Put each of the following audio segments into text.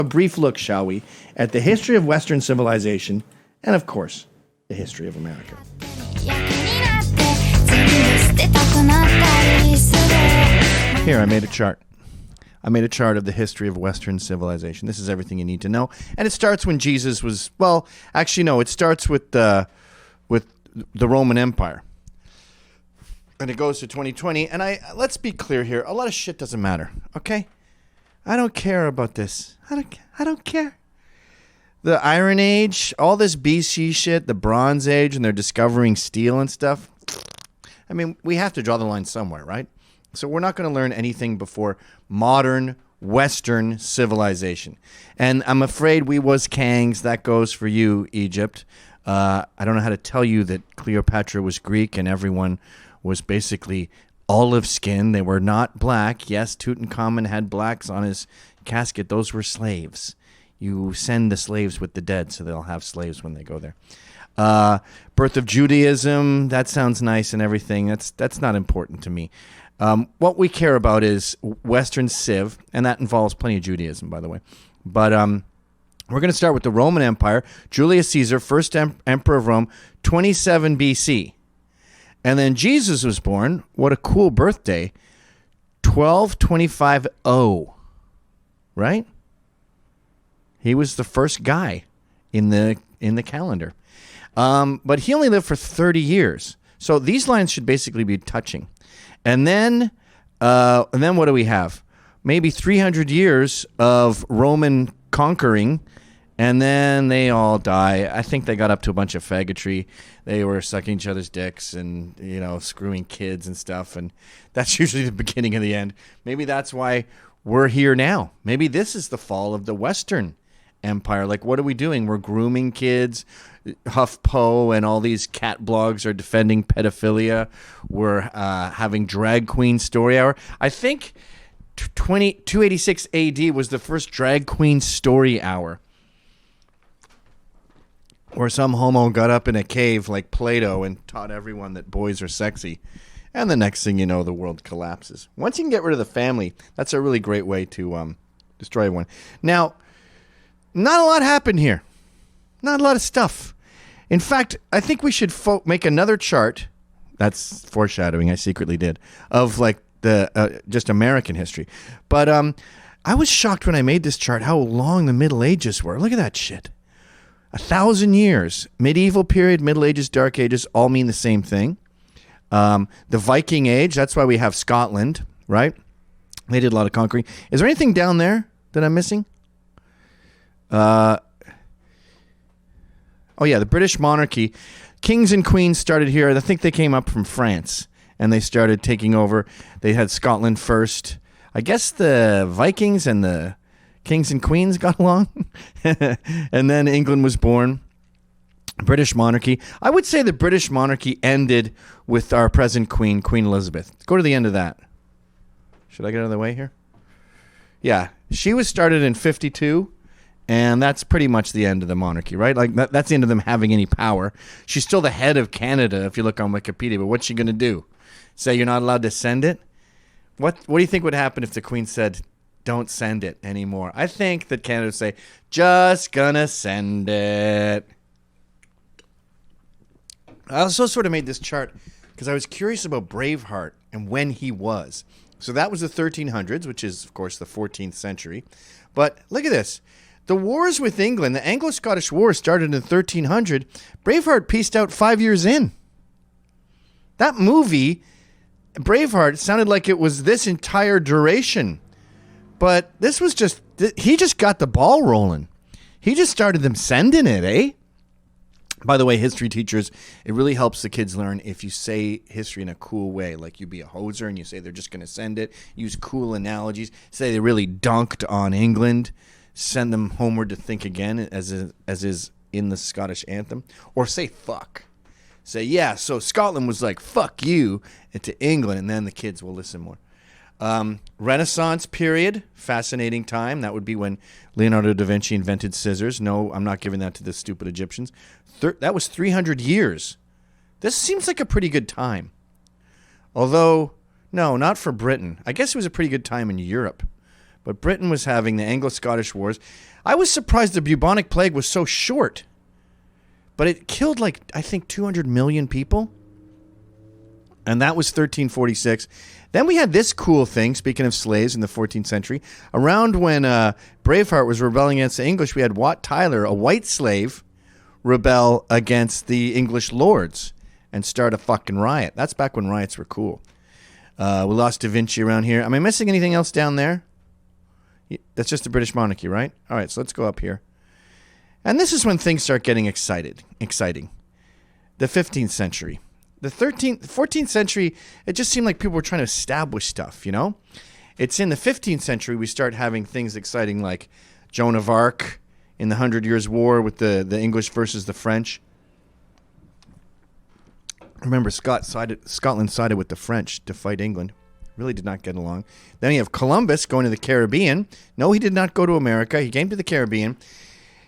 A brief look, shall we, at the history of Western civilization and, of course, the history of America. Here, I made a chart. I made a chart of the history of Western civilization. This is everything you need to know. And it starts when Jesus was, well, actually, no, it starts with the Roman Empire. And it goes to 2020. And let's be clear here. A lot of shit doesn't matter, okay? I don't care about this. I don't care. The Iron Age, all this BC shit, the Bronze Age, and they're discovering steel and stuff. I mean, we have to draw the line somewhere, right? So we're not going to learn anything before modern Western civilization. And I'm afraid we was Kangs. That goes for you, Egypt. I don't know how to tell you that Cleopatra was Greek and everyone was basically olive skin. They were not black. Yes, Tutankhamun had blacks on his casket. Those were slaves. You send the slaves with the dead, so they'll have slaves when they go there. Birth of Judaism, that sounds nice and everything. That's not important to me. What we care about is Western Civ, and that involves plenty of Judaism, by the way. But we're going to start with the Roman Empire. Julius Caesar, first emperor of Rome, 27 BC. And then Jesus was born. What a cool birthday. 1225-0. Right? He was the first guy in the calendar. But he only lived for 30 years. So these lines should basically be touching. And then what do we have? Maybe 300 years of Roman conquering, and then they all die. I think they got up to a bunch of faggotry. They were sucking each other's dicks and, screwing kids and stuff. And that's usually the beginning of the end. Maybe that's why we're here now. Maybe this is the fall of the Western Empire. Like, what are we doing? We're grooming kids. HuffPo and all these cat blogs are defending pedophilia. We're having drag queen story hour. I think 286 AD was the first drag queen story hour, where some homo got up in a cave like Plato and taught everyone that boys are sexy. And the next thing you know, the world collapses. Once you can get rid of the family, that's a really great way to destroy one. Now, not a lot happened here. Not a lot of stuff. In fact, I think we should make another chart. That's foreshadowing. I secretly did of like the just American history. But I was shocked when I made this chart how long the Middle Ages were. Look at that shit. 1,000 years. Medieval period, Middle Ages, Dark Ages all mean the same thing. The Viking Age. That's why we have Scotland, right? They did a lot of conquering. Is there anything down there that I'm missing? Oh, yeah, the British monarchy. Kings and queens started here. I think they came up from France, and they started taking over. They had Scotland first. I guess the Vikings and the kings and queens got along, and then England was born. British monarchy. I would say the British monarchy ended with our present queen, Queen Elizabeth. Go to the end of that. Should I get out of the way here? Yeah, she was started in 52. And that's pretty much the end of the monarchy, right? Like that's the end of them having any power. She's still the head of Canada if you look on Wikipedia, but what's she going to do? Say you're not allowed to send it? What do you think would happen if the Queen said, don't send it anymore? I think that Canada would say, just gonna send it. I also sort of made this chart because I was curious about Braveheart and when he was. So that was the 1300s, which is, of course, the 14th century. But look at this. The wars with England, the Anglo-Scottish War started in 1300. Braveheart peaced out 5 years in. That movie, Braveheart, sounded like it was this entire duration. But this was just, he just got the ball rolling. He just started them sending it, eh? By the way, history teachers, it really helps the kids learn if you say history in a cool way. Like you be a hoser and you say they're just going to send it. Use cool analogies. Say they really dunked on England. Send them homeward to think again, as is in the Scottish anthem. Or say fuck. Say, yeah, so Scotland was like, fuck you, to England, and then the kids will listen more. Renaissance period, fascinating time. That would be when Leonardo da Vinci invented scissors. No, I'm not giving that to the stupid Egyptians. That was 300 years. This seems like a pretty good time. Although, no, not for Britain. I guess it was a pretty good time in Europe. But Britain was having the Anglo-Scottish Wars. I was surprised the bubonic plague was so short. But it killed, like, I think 200 million people. And that was 1346. Then we had this cool thing, speaking of slaves in the 14th century. Around when Braveheart was rebelling against the English, we had Wat Tyler, a white slave, rebel against the English lords and start a fucking riot. That's back when riots were cool. We lost Da Vinci around here. Am I missing anything else down there? That's just the British monarchy, right? All right, so let's go up here. And this is when things start getting exciting. The 15th century. The 14th century, it just seemed like people were trying to establish stuff, you know? It's in the 15th century we start having things exciting like Joan of Arc in the 100 Years' War with the English versus the French. Remember, Scotland sided with the French to fight England. Really did not get along. Then you have Columbus going to the Caribbean. No, he did not go to America. He came to the Caribbean.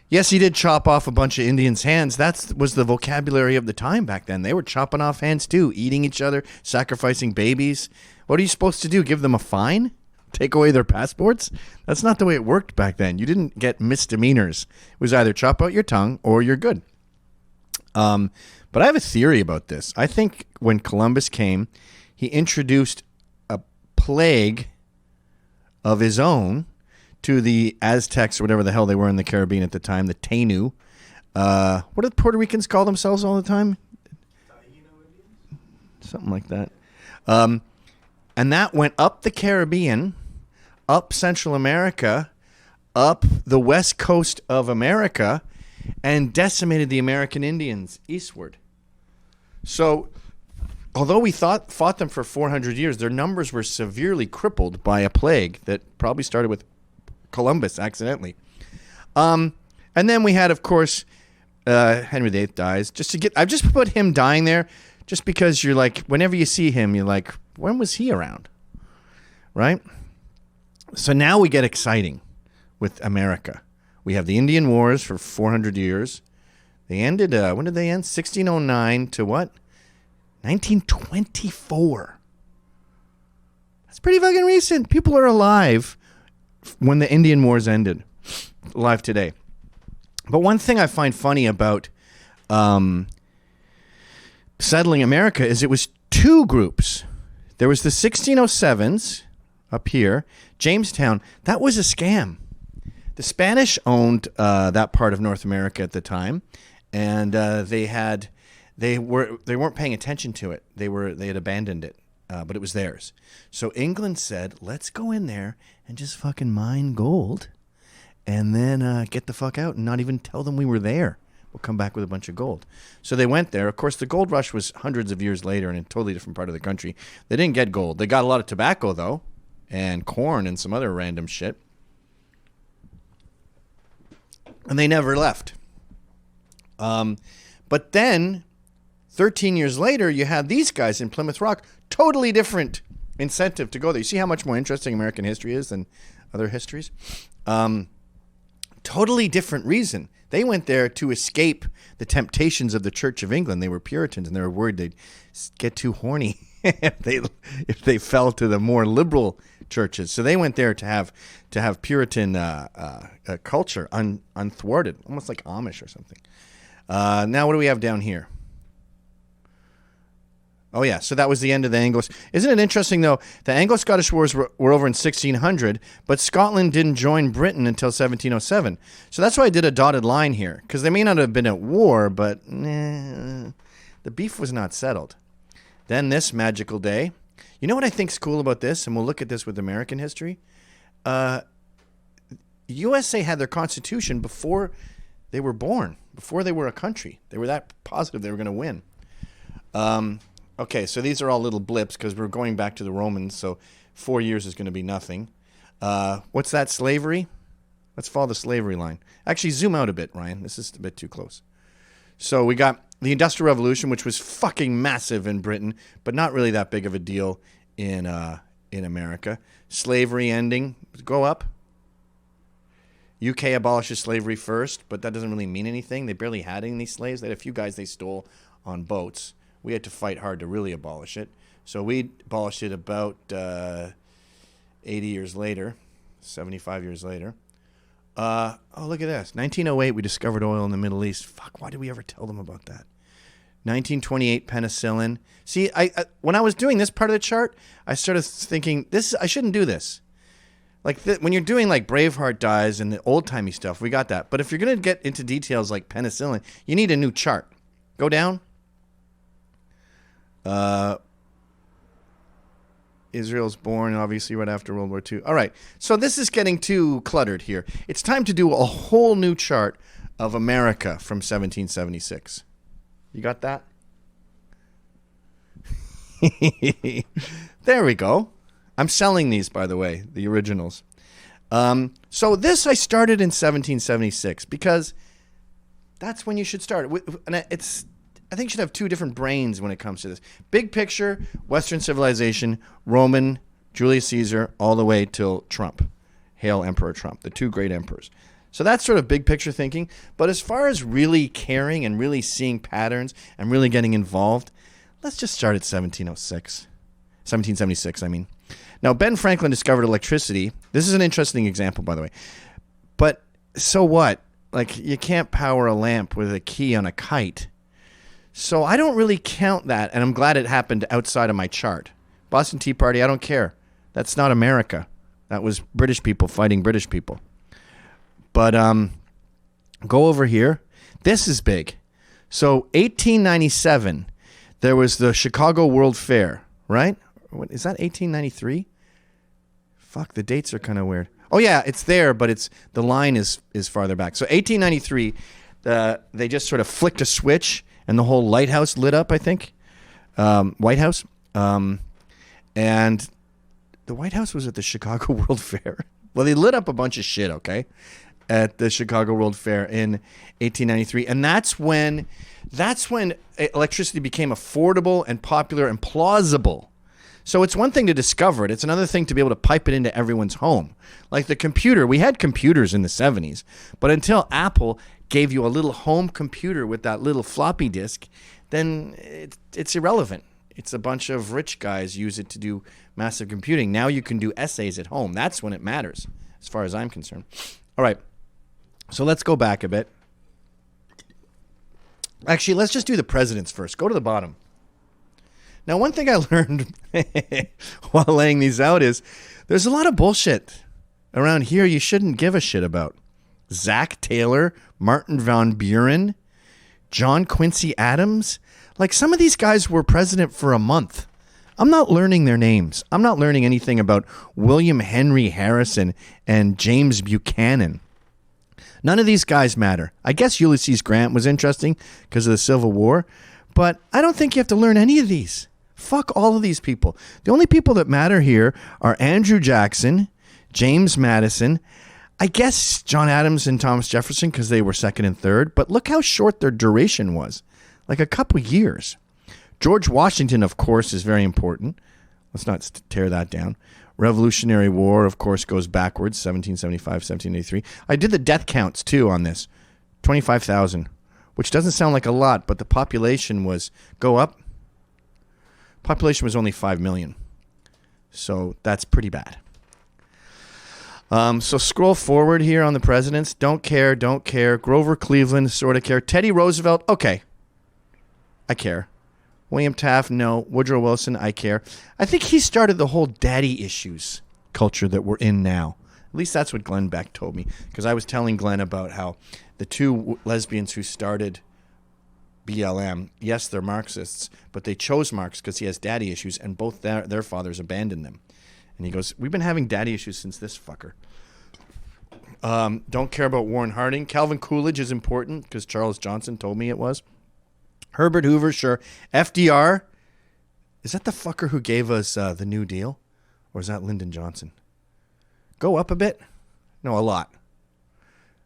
Yes, he did chop off a bunch of Indians' hands. That was the vocabulary of the time back then. They were chopping off hands too, eating each other, sacrificing babies. What are you supposed to do? Give them a fine? Take away their passports? That's not the way it worked back then. You didn't get misdemeanors. It was either chop out your tongue or you're good. But I have a theory about this. I think when Columbus came, he introduced a plague of his own to the Aztecs or whatever the hell they were in the Caribbean at the time, the Taino. What do the Puerto Ricans call themselves all the time? Something like that. And that went up the Caribbean, up Central America, up the west coast of America, and decimated the American Indians eastward. So, although we fought them for 400 years, their numbers were severely crippled by a plague that probably started with Columbus accidentally. And then we had, of course, Henry VIII dies. I've just put him dying there just because you're like, whenever you see him, you're like, when was he around? Right? So now we get exciting with America. We have the Indian Wars for 400 years. They ended, when did they end? 1609 to what? 1924. That's pretty fucking recent. People are alive when the Indian Wars ended. Alive today. But one thing I find funny about settling America is it was two groups. There was the 1607s up here. Jamestown. That was a scam. The Spanish owned that part of North America at the time. And they weren't paying attention to it. They had abandoned it, but it was theirs. So England said, "Let's go in there and just fucking mine gold, and then get the fuck out and not even tell them we were there. We'll come back with a bunch of gold." So they went there. Of course, the gold rush was hundreds of years later in a totally different part of the country. They didn't get gold. They got a lot of tobacco though, and corn and some other random shit. And they never left. But then, 13 years later, you had these guys in Plymouth Rock. Totally different incentive to go there. You see how much more interesting American history is than other histories? Totally different reason. They went there to escape the temptations of the Church of England. They were Puritans, and they were worried they'd get too horny if they fell to the more liberal churches. So they went there to have Puritan culture unthwarted, almost like Amish or something. Now, what do we have down here? Oh, yeah. So that was the end of the Anglos. Isn't it interesting, though? The Anglo-Scottish Wars were over in 1600, but Scotland didn't join Britain until 1707. So that's why I did a dotted line here, because they may not have been at war, but the beef was not settled. Then this magical day. You know what I think's cool about this? And we'll look at this with American history. USA had their constitution before they were born, before they were a country. They were that positive they were going to win. Okay, so these are all little blips because we're going back to the Romans, so 4 years is going to be nothing. What's that, slavery? Let's follow the slavery line. Actually, zoom out a bit, Ryan. This is a bit too close. So we got the Industrial Revolution, which was fucking massive in Britain, but not really that big of a deal in America. Slavery ending. Go up. UK abolishes slavery first, but that doesn't really mean anything. They barely had any slaves. They had a few guys they stole on boats. We had to fight hard to really abolish it. So we abolished it about 80 years later. 75 years later. Oh, look at this. 1908, we discovered oil in the Middle East. Fuck, why did we ever tell them about that? 1928, penicillin. See, I when I was doing this part of the chart, I started thinking, I shouldn't do this. Like, when you're doing, like, Braveheart dies and the old-timey stuff, we got that. But if you're going to get into details like penicillin, you need a new chart. Go down. Israel's born, obviously, right after World War II. All right, so this is getting too cluttered here. It's time to do a whole new chart of America from 1776. You got that? There we go. I'm selling these, by the way, the originals. So this I started in 1776 because that's when you should start. And I think you should have two different brains when it comes to this. Big picture, Western civilization, Roman, Julius Caesar, all the way till Trump. Hail Emperor Trump, the two great emperors. So that's sort of big picture thinking. But as far as really caring and really seeing patterns and really getting involved, let's just start at 1776, I mean. Now, Ben Franklin discovered electricity. This is an interesting example, by the way. But so what? Like, you can't power a lamp with a key on a kite. So I don't really count that, and I'm glad it happened outside of my chart. Boston Tea Party, I don't care. That's not America. That was British people fighting British people. But go over here. This is big. So 1897, there was the Chicago World Fair, right? Is that 1893? Fuck, the dates are kind of weird. Oh, yeah, it's there, but the line is farther back. So 1893, they just sort of flicked a switch, and the whole lighthouse lit up, I think. White House. And the White House was at the Chicago World Fair. Well, they lit up a bunch of shit, okay, at the Chicago World Fair in 1893. And that's when electricity became affordable and popular and plausible. So it's one thing to discover it. It's another thing to be able to pipe it into everyone's home. Like the computer. We had computers in the 70s. But until Apple gave you a little home computer with that little floppy disk, then it's irrelevant. It's a bunch of rich guys use it to do massive computing. Now you can do essays at home. That's when it matters, as far as I'm concerned. All right. So let's go back a bit. Actually, let's just do the presidents first. Go to the bottom. Now, one thing I learned while laying these out is there's a lot of bullshit around here you shouldn't give a shit about. Zach Taylor, Martin Van Buren, John Quincy Adams. Like, some of these guys were president for a month. I'm not learning their names. I'm not learning anything about William Henry Harrison and James Buchanan. None of these guys matter. I guess Ulysses Grant was interesting because of the Civil War, but I don't think you have to learn any of these. Fuck all of these people. The only people that matter here are Andrew Jackson, James Madison, I guess John Adams and Thomas Jefferson because they were second and third, but look how short their duration was. Like a couple years. George Washington, of course, is very important. Let's not tear that down. Revolutionary War, of course, goes backwards, 1775, 1783. I did the death counts, too, on this. 25,000, which doesn't sound like a lot, but the population go up. Population was only 5 million. So that's pretty bad. So scroll forward here on the presidents. Don't care. Grover Cleveland, sort of care. Teddy Roosevelt, okay. I care. William Taft, no. Woodrow Wilson, I care. I think he started the whole daddy issues culture that we're in now. At least that's what Glenn Beck told me. Because I was telling Glenn about how the two lesbians who started BLM, yes, they're Marxists, but they chose Marx because he has daddy issues, and both their fathers abandoned them. And he goes, we've been having daddy issues since this fucker. Don't care about Warren Harding. Calvin Coolidge is important because Charles Johnson told me it was. Herbert Hoover, sure. FDR, is that the fucker who gave us the New Deal? Or is that Lyndon Johnson? Go up a bit? No, a lot.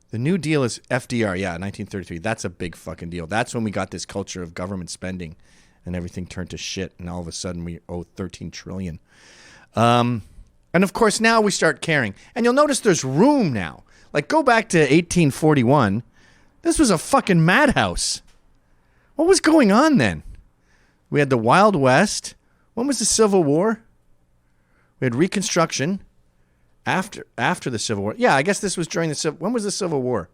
The New Deal is FDR, yeah, 1933. That's a big fucking deal. That's when we got this culture of government spending and everything turned to shit, and all of a sudden we owe $13 trillion. And of course now we start caring. And you'll notice there's room now. Like, go back to 1841. This was a fucking madhouse. What was going on then? We had the Wild West. When was the Civil War? We had Reconstruction. After the Civil War. Yeah, I guess this was during the Civil. When was the Civil War?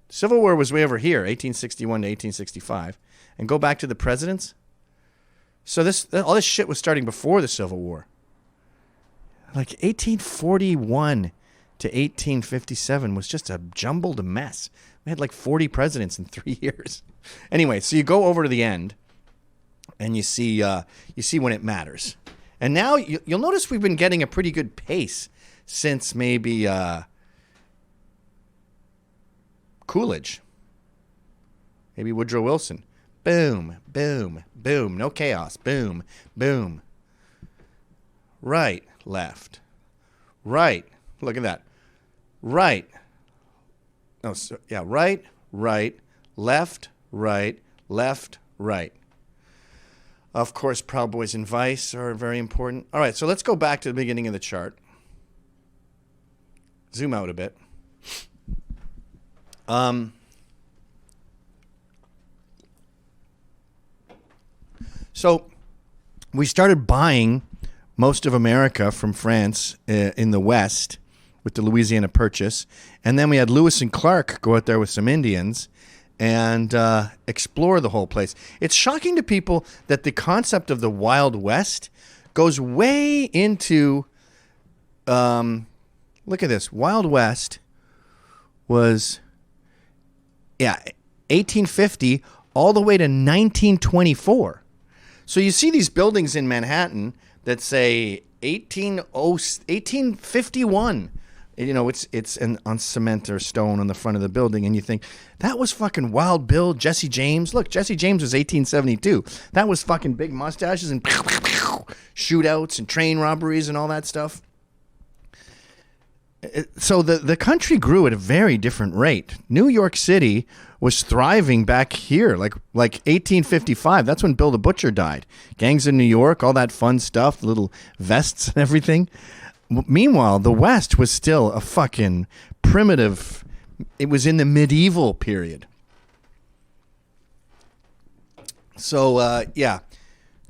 Civil War was way over here, 1861 to 1865. And go back to the presidents. So all this shit was starting before the Civil War. Like 1841 to 1857 was just a jumbled mess. We had like 40 presidents in 3 years. Anyway, so you go over to the end, and you see when it matters. And now you'll notice we've been getting a pretty good pace since maybe Coolidge, maybe Woodrow Wilson. Boom, boom, boom. No chaos. Boom, boom. Right, left. Right. Look at that. Right. Oh, so, yeah. Right, right, left, right, left, right. Of course, Proud Boys and Vice are very important. All right, so let's go back to the beginning of the chart. Zoom out a bit. So we started buying most of America from France in the West with the Louisiana Purchase. And then we had Lewis and Clark go out there with some Indians and explore the whole place. It's shocking to people that the concept of the Wild West goes way into, look at this. Wild West was, 1850 all the way to 1924. So you see these buildings in Manhattan that say 1851. You know, it's on cement or stone on the front of the building, and you think, that was fucking Wild Bill, Jesse James. Look, Jesse James was 1872. That was fucking big mustaches and shootouts and train robberies and all that stuff. So the country grew at a very different rate. New York City was thriving back here, like 1855. That's when Bill the Butcher died. Gangs in New York, all that fun stuff, little vests and everything. Meanwhile, the West was still a fucking primitive. It was in the medieval period. So,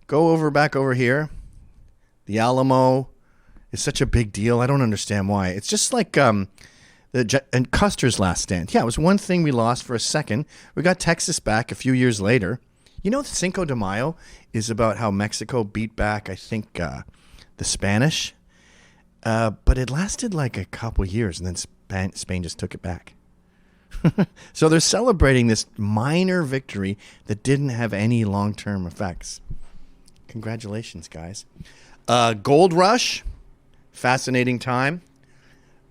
go back over here. The Alamo is such a big deal. I don't understand why. It's just like and Custer's Last Stand. Yeah, it was one thing we lost for a second. We got Texas back a few years later. You know, Cinco de Mayo is about how Mexico beat back, I think, the Spanish. But it lasted like a couple years, and then Spain just took it back. So they're celebrating this minor victory that didn't have any long-term effects. Congratulations, guys. Gold Rush, fascinating time.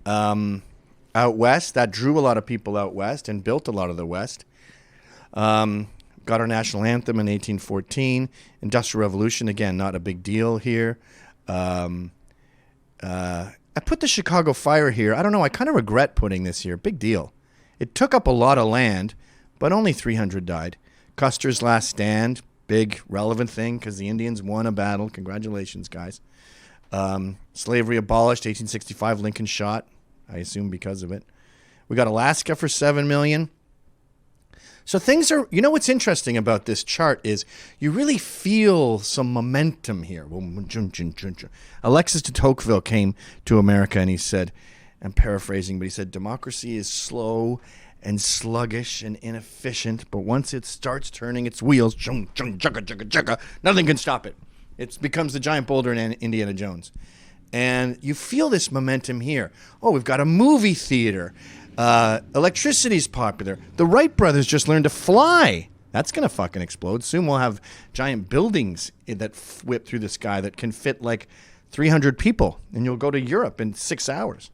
Out west, that drew a lot of people out west and built a lot of the West. Got our national anthem in 1814. Industrial Revolution, again, not a big deal here. I put the Chicago Fire here. I don't know. I kind of regret putting this here. Big deal. It took up a lot of land, but only 300 died. Custer's Last Stand, big relevant thing because the Indians won a battle. Congratulations, guys. Slavery abolished, 1865. Lincoln shot, I assume because of it. We got Alaska for $7 million. So things are, you know what's interesting about this chart is you really feel some momentum here. Alexis de Tocqueville came to America and he said, I'm paraphrasing, but he said, democracy is slow and sluggish and inefficient, but once it starts turning its wheels, nothing can stop it. It becomes the giant boulder in Indiana Jones. And you feel this momentum here. Oh, we've got a movie theater. Electricity's popular. The Wright brothers just learned to fly. That's going to fucking explode. Soon we'll have giant buildings that whip through the sky that can fit like 300 people. And you'll go to Europe in 6 hours.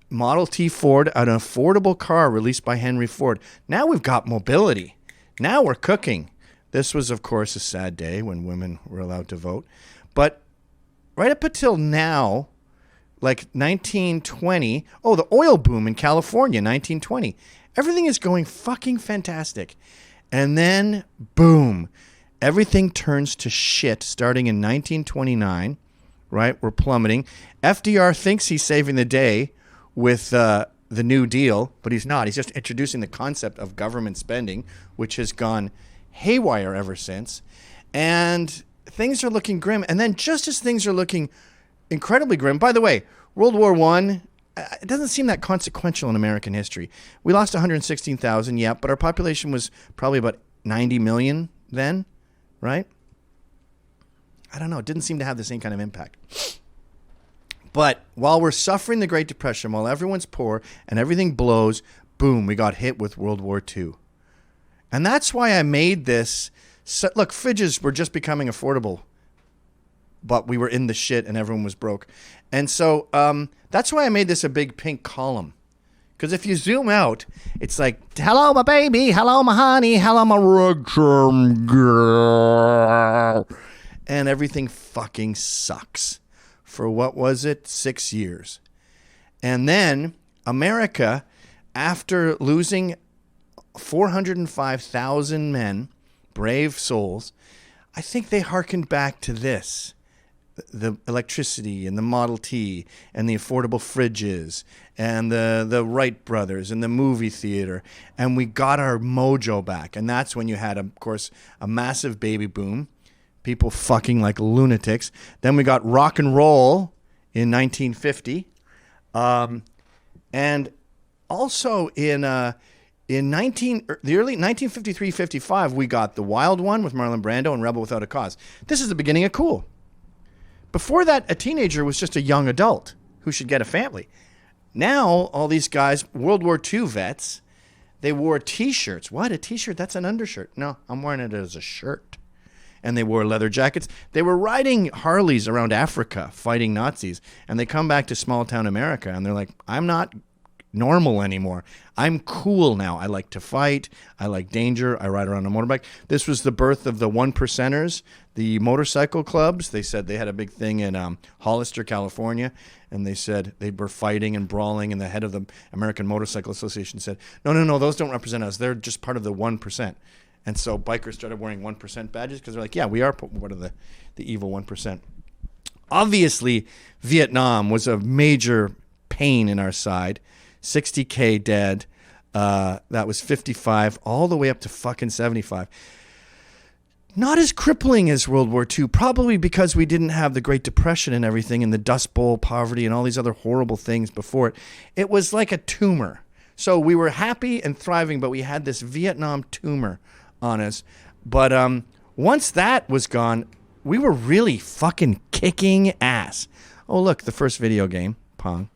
Model T Ford, an affordable car released by Henry Ford. Now we've got mobility. Now we're cooking. This was, of course, a sad day when women were allowed to vote. But right up until now, like 1920, the oil boom in California, 1920. Everything is going fucking fantastic. And then, boom, everything turns to shit starting in 1929, right? We're plummeting. FDR thinks he's saving the day with the New Deal, but he's not. He's just introducing the concept of government spending, which has gone haywire ever since. And things are looking grim. And then just as things are looking incredibly grim. By the way, World War One, it doesn't seem that consequential in American history. We lost 116,000, yeah, but our population was probably about 90 million then, right? I don't know. It didn't seem to have the same kind of impact. But while we're suffering the Great Depression, while everyone's poor and everything blows, boom, we got hit with World War II. And that's why I made this. Look, fridges were just becoming affordable, but we were in the shit and everyone was broke. And so that's why I made this a big pink column. Because if you zoom out, it's like, hello, my baby. Hello, my honey. Hello, my rug girl. And everything fucking sucks. For what was it? 6 years. And then America, after losing 405,000 men, brave souls, I think they hearkened back to this. The electricity and the Model T and the affordable fridges and the Wright brothers and the movie theater. And we got our mojo back. And that's when you had, of course, a massive baby boom. People fucking like lunatics. Then we got rock and roll in 1950. And also in the early 1953-55, we got The Wild One with Marlon Brando and Rebel Without a Cause. This is the beginning of cool. Before that, a teenager was just a young adult who should get a family. Now, all these guys, World War II vets, they wore T-shirts. What? A T-shirt? That's an undershirt. No, I'm wearing it as a shirt. And they wore leather jackets. They were riding Harleys around Africa fighting Nazis. And they come back to small town America and they're like, I'm not normal anymore. I'm cool now. I like to fight. I like danger. I ride around a motorbike. This was the birth of the one percenters, the motorcycle clubs. They said they had a big thing in Hollister, California. And they said they were fighting and brawling. And the head of the American Motorcycle Association said, no, those don't represent us. They're just part of the 1%. And so bikers started wearing 1% badges because they're like, yeah, we are part of the evil 1%. Obviously, Vietnam was a major pain in our side. 60K dead. That was 55 all the way up to fucking 75. Not as crippling as World War II, probably because we didn't have the Great Depression and everything and the Dust Bowl poverty and all these other horrible things before it. It was like a tumor. So we were happy and thriving, but we had this Vietnam tumor on us. But once that was gone, we were really fucking kicking ass. Oh, look, the first video game, Pong.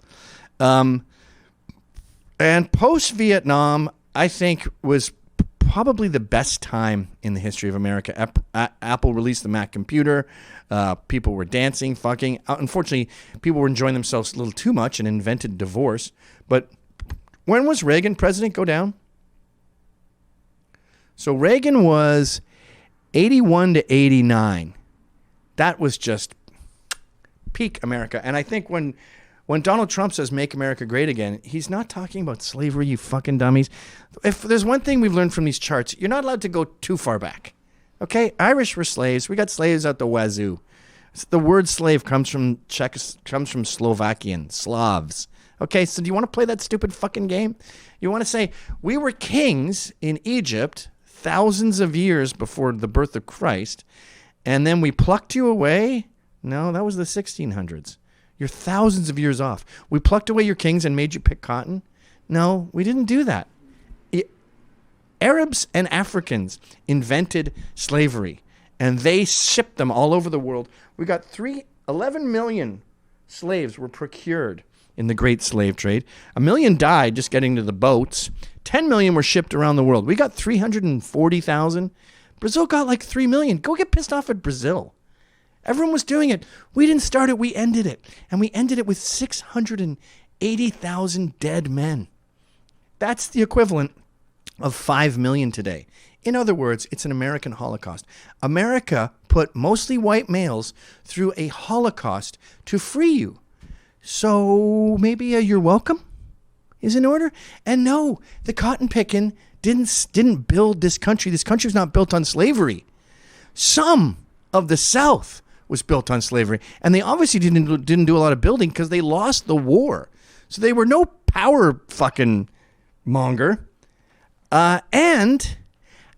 And post-Vietnam, I think, was probably the best time in the history of America. Apple released the Mac computer. People were dancing, fucking. Unfortunately, people were enjoying themselves a little too much and invented divorce. But when was Reagan president go down? So Reagan was 81 to 89. That was just peak America. And I think when Donald Trump says make America great again, he's not talking about slavery, you fucking dummies. If there's one thing we've learned from these charts, you're not allowed to go too far back. Okay? Irish were slaves. We got slaves out the wazoo. The word slave comes from Slovakian, Slavs. Okay, so do you want to play that stupid fucking game? You want to say, we were kings in Egypt thousands of years before the birth of Christ, and then we plucked you away? No, that was the 1600s. You're thousands of years off. We plucked away your kings and made you pick cotton? No, we didn't do that. Arabs and Africans invented slavery, and they shipped them all over the world. We got 11 million slaves were procured in the great slave trade. 1 million died just getting to the boats. 10 million were shipped around the world. We got 340,000. Brazil got like 3 million. Go get pissed off at Brazil. Everyone was doing it. We didn't start it. We ended it. And we ended it with 680,000 dead men. That's the equivalent of 5 million today. In other words, it's an American Holocaust. America put mostly white males through a Holocaust to free you. So maybe you're welcome is in order. And no, the cotton picking didn't build this country. This country was not built on slavery. Some of the South was built on slavery, and they obviously didn't do a lot of building because they lost the war. So they were no power fucking monger. And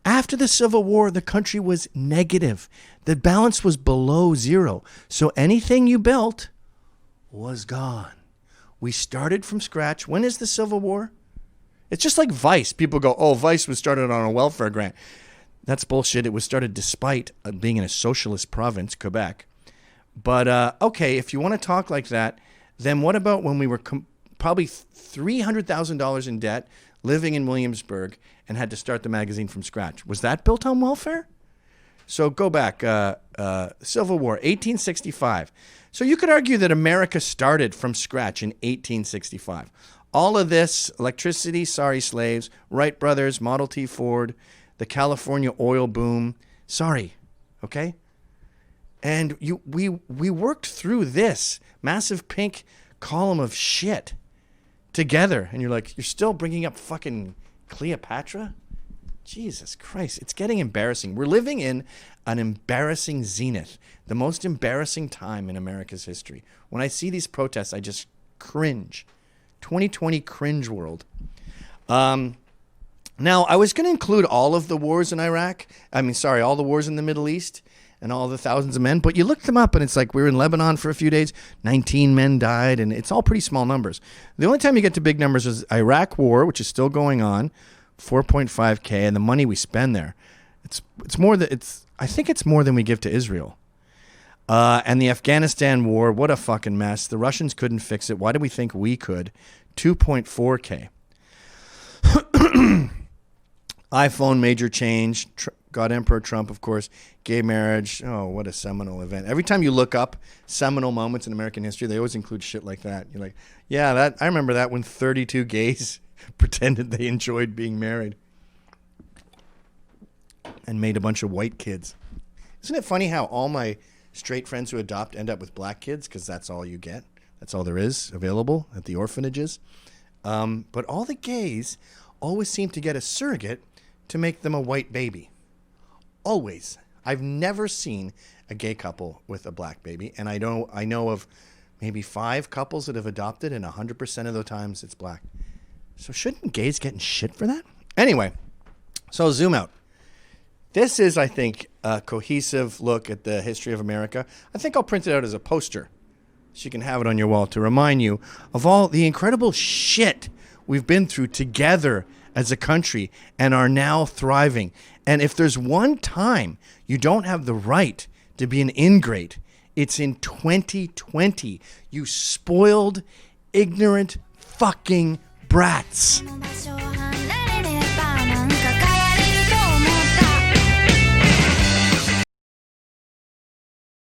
after the Civil War, the country was negative. The balance was below zero. So anything you built was gone. We started from scratch. When is the Civil War? It's just like Vice. People go, oh, Vice was started on a welfare grant. That's bullshit. It was started despite being in a socialist province, Quebec. But, okay, if you want to talk like that, then what about when we were probably $300,000 in debt, living in Williamsburg, and had to start the magazine from scratch? Was that built on welfare? So go back. Civil War, 1865. So you could argue that America started from scratch in 1865. All of this, electricity, sorry, slaves, Wright brothers, Model T Ford, the California oil boom, sorry, okay? And we worked through this massive pink column of shit together. And you're like, you're still bringing up fucking Cleopatra? Jesus Christ, it's getting embarrassing. We're living in an embarrassing zenith, the most embarrassing time in America's history. When I see these protests, I just cringe. 2020 cringe world. Now, I was going to include all of the wars in Iraq. All the wars in the Middle East and all the thousands of men. But you look them up and it's like we were in Lebanon for a few days. 19 men died and it's all pretty small numbers. The only time you get to big numbers is Iraq war, which is still going on. 4.5K, and the money we spend there, I think it's more than we give to Israel. And the Afghanistan war, what a fucking mess. The Russians couldn't fix it. Why do we think we could? 2.4K. iPhone major change. Got Emperor Trump, of course. Gay marriage. Oh, what a seminal event. Every time you look up seminal moments in American history, they always include shit like that. You're like, yeah, I remember that when 32 gays pretended they enjoyed being married and made a bunch of white kids. Isn't it funny how all my straight friends who adopt end up with black kids because that's all you get? That's all there is available at the orphanages. But all the gays always seem to get a surrogate to make them a white baby. Always. I've never seen a gay couple with a black baby, and I know of maybe 5 couples that have adopted, and 100% of the times it's black. So shouldn't gays get in shit for that? Anyway, so zoom out. This is, I think, a cohesive look at the history of America. I think I'll print it out as a poster so you can have it on your wall to remind you of all the incredible shit we've been through together as a country and are now thriving. And if there's one time you don't have the right to be an ingrate, it's in 2020. You spoiled, ignorant fucking brats.